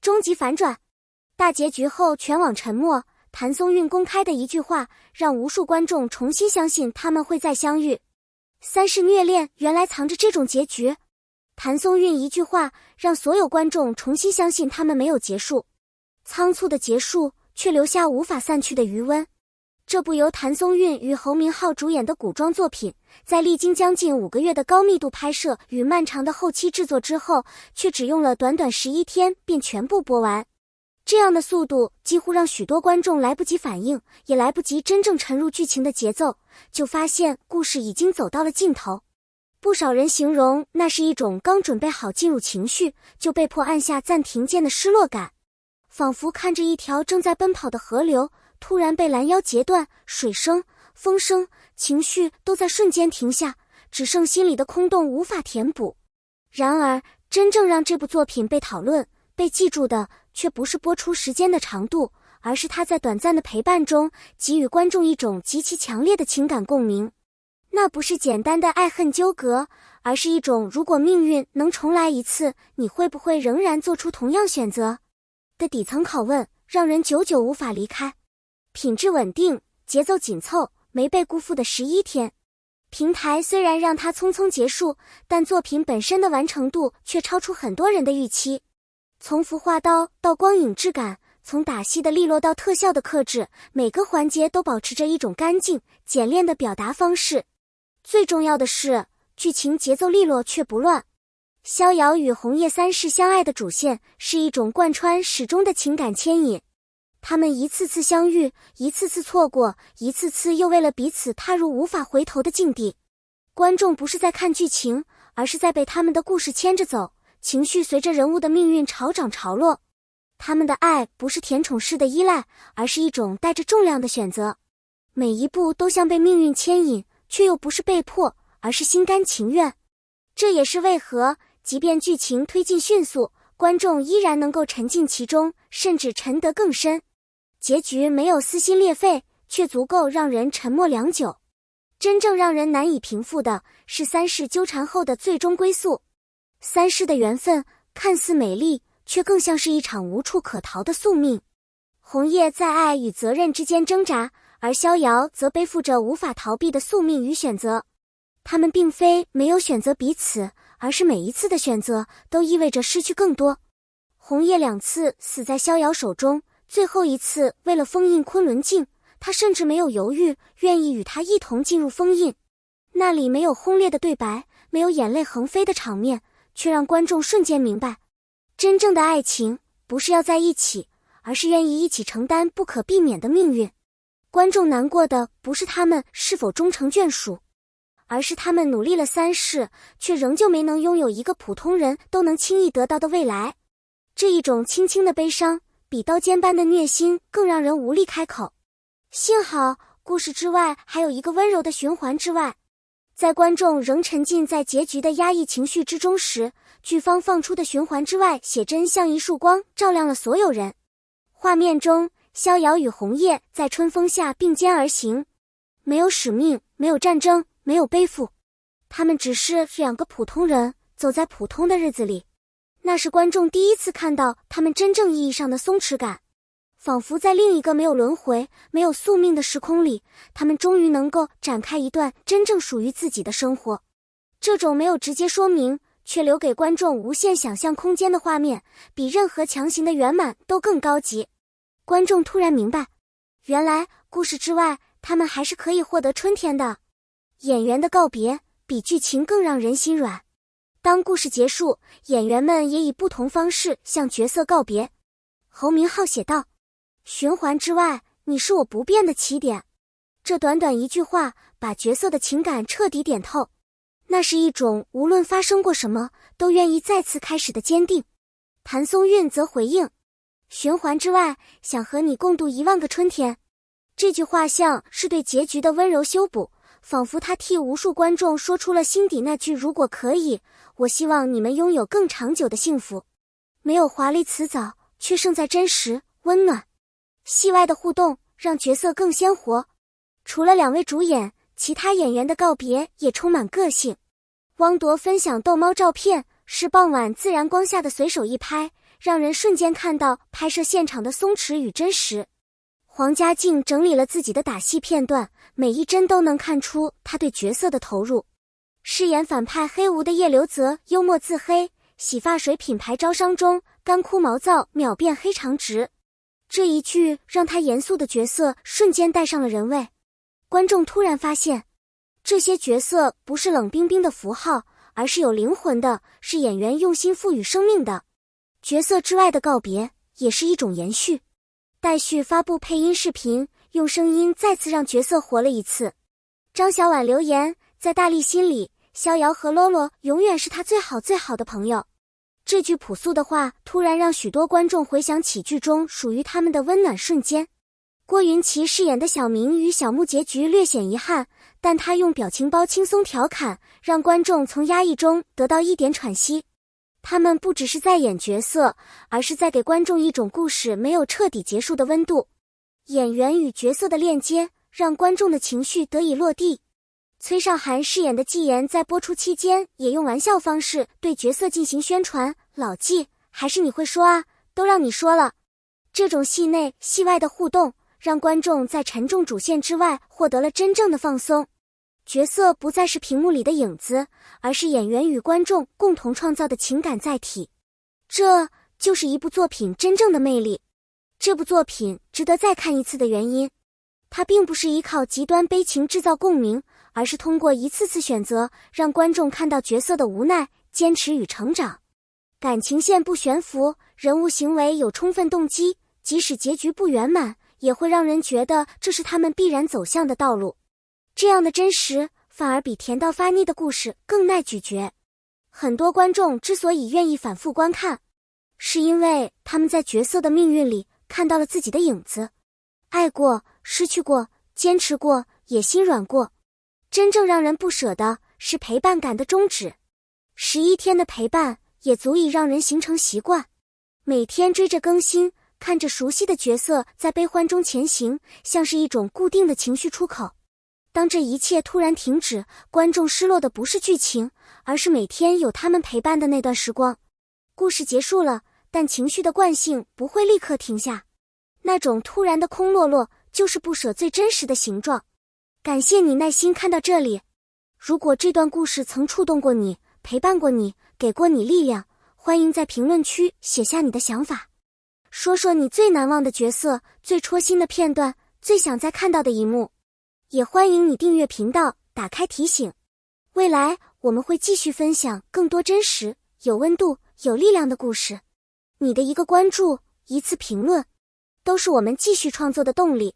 终极反转。大结局后全网沉默，谭松韵公开的一句话让无数观众重新相信他们会再相遇。三世虐恋原来藏着这种结局。谭松韵一句话让所有观众重新相信他们没有结束，仓促的结束却留下无法散去的余温。这部由谭松韵与侯明昊主演的古装作品，在历经将近5个月的高密度拍摄与漫长的后期制作之后，却只用了短短11天便全部播完。这样的速度几乎让许多观众来不及反应，也来不及真正沉入剧情的节奏，就发现故事已经走到了尽头。不少人形容那是一种刚准备好进入情绪，就被迫按下暂停键的失落感，仿佛看着一条正在奔跑的河流突然被拦腰截断，水声、风声、情绪都在瞬间停下，只剩心里的空洞无法填补。然而，真正让这部作品被讨论、被记住的，却不是播出时间的长度，而是它在短暂的陪伴中给予观众一种极其强烈的情感共鸣。那不是简单的爱恨纠葛，而是一种如果命运能重来一次，你会不会仍然做出同样选择的底层拷问，让人久久无法离开。品质稳定，节奏紧凑，没被辜负的11天。平台虽然让它匆匆结束，但作品本身的完成度却超出很多人的预期。从服化刀到光影质感，从打戏的利落到特效的克制，每个环节都保持着一种干净、简练的表达方式。最重要的是，剧情节奏利落却不乱。逍遥与红叶三世相爱的主线是一种贯穿始终的情感牵引。他们一次次相遇，一次次错过，一次次又为了彼此踏入无法回头的境地。观众不是在看剧情，而是在被他们的故事牵着走，情绪随着人物的命运潮涨潮落。他们的爱不是甜宠式的依赖，而是一种带着重量的选择。每一步都像被命运牵引，却又不是被迫，而是心甘情愿。这也是为何，即便剧情推进迅速，观众依然能够沉浸其中，甚至沉得更深。结局没有撕心裂肺，却足够让人沉默良久。真正让人难以平复的是三世纠缠后的最终归宿。三世的缘分看似美丽，却更像是一场无处可逃的宿命。红叶在爱与责任之间挣扎，而逍遥则背负着无法逃避的宿命与选择。他们并非没有选择彼此，而是每一次的选择都意味着失去更多。红叶2次死在逍遥手中，最后一次为了封印昆仑镜，他甚至没有犹豫，愿意与他一同进入封印。那里没有轰烈的对白，没有眼泪横飞的场面，却让观众瞬间明白，真正的爱情不是要在一起，而是愿意一起承担不可避免的命运。观众难过的不是他们是否终成眷属，而是他们努力了3世，却仍旧没能拥有一个普通人都能轻易得到的未来。这一种轻轻的悲伤，比刀尖般的虐心更让人无力开口。幸好故事之外还有一个温柔的循环之外。在观众仍沉浸在结局的压抑情绪之中时，剧方放出的循环之外写真像一束光，照亮了所有人。画面中，逍遥与红叶在春风下并肩而行，没有使命，没有战争，没有背负，他们只是2个普通人，走在普通的日子里。那是观众第一次看到他们真正意义上的松弛感，仿佛在另一个没有轮回、没有宿命的时空里，他们终于能够展开一段真正属于自己的生活。这种没有直接说明，却留给观众无限想象空间的画面，比任何强行的圆满都更高级。观众突然明白，原来故事之外，他们还是可以获得春天的。演员的告别比剧情更让人心软。当故事结束，演员们也以不同方式向角色告别。侯明昊写道：循环之外，你是我不变的起点。这短短一句话，把角色的情感彻底点透。那是一种无论发生过什么，都愿意再次开始的坚定。谭松韵则回应：循环之外，想和你共度10000个春天。这句话像是对结局的温柔修补，仿佛他替无数观众说出了心底那句如果可以，我希望你们拥有更长久的幸福。没有华丽辞藻，却胜在真实温暖。戏外的互动让角色更鲜活。除了2位主演，其他演员的告别也充满个性。汪铎分享逗猫照片，是傍晚自然光下的随手一拍，让人瞬间看到拍摄现场的松弛与真实。黄家劲整理了自己的打戏片段，每一帧都能看出他对角色的投入。饰演反派黑无的叶流泽幽默自黑，洗发水品牌招商中干枯毛躁，秒变黑长直。这一句让他严肃的角色瞬间带上了人味。观众突然发现，这些角色不是冷冰冰的符号，而是有灵魂的，是演员用心赋予生命的。角色之外的告别也是一种延续。待续发布配音视频，用声音再次让角色活了一次。张小婉留言，在大力心里，逍遥和洛洛永远是他最好最好的朋友。这句朴素的话突然让许多观众回想起剧中属于他们的温暖瞬间。郭云奇饰演的小明与小木结局略显遗憾，但他用表情包轻松调侃，让观众从压抑中得到一点喘息。他们不只是在演角色，而是在给观众一种故事没有彻底结束的温度。演员与角色的链接让观众的情绪得以落地。崔少涵饰演的纪言在播出期间也用玩笑方式对角色进行宣传，老纪，还是你会说啊，都让你说了。这种戏内戏外的互动让观众在沉重主线之外获得了真正的放松。角色不再是屏幕里的影子，而是演员与观众共同创造的情感载体。这就是一部作品真正的魅力。这部作品值得再看一次的原因，它并不是依靠极端悲情制造共鸣，而是通过一次次选择让观众看到角色的无奈、坚持与成长。感情线不悬浮，人物行为有充分动机，即使结局不圆满，也会让人觉得这是他们必然走向的道路。这样的真实反而比甜到发腻的故事更耐咀嚼。很多观众之所以愿意反复观看，是因为他们在角色的命运里看到了自己的影子，爱过，失去过，坚持过，也心软过。真正让人不舍的是陪伴感的终止。11天的陪伴也足以让人形成习惯，每天追着更新，看着熟悉的角色在悲欢中前行，像是一种固定的情绪出口。当这一切突然停止，观众失落的不是剧情，而是每天有他们陪伴的那段时光。故事结束了，但情绪的惯性不会立刻停下。那种突然的空落落，就是不舍最真实的形状。感谢你耐心看到这里。如果这段故事曾触动过你，陪伴过你，给过你力量，欢迎在评论区写下你的想法，说说你最难忘的角色，最戳心的片段，最想再看到的一幕。也欢迎你订阅频道，打开提醒。未来我们会继续分享更多真实、有温度、有力量的故事。你的一个关注，一次评论，都是我们继续创作的动力。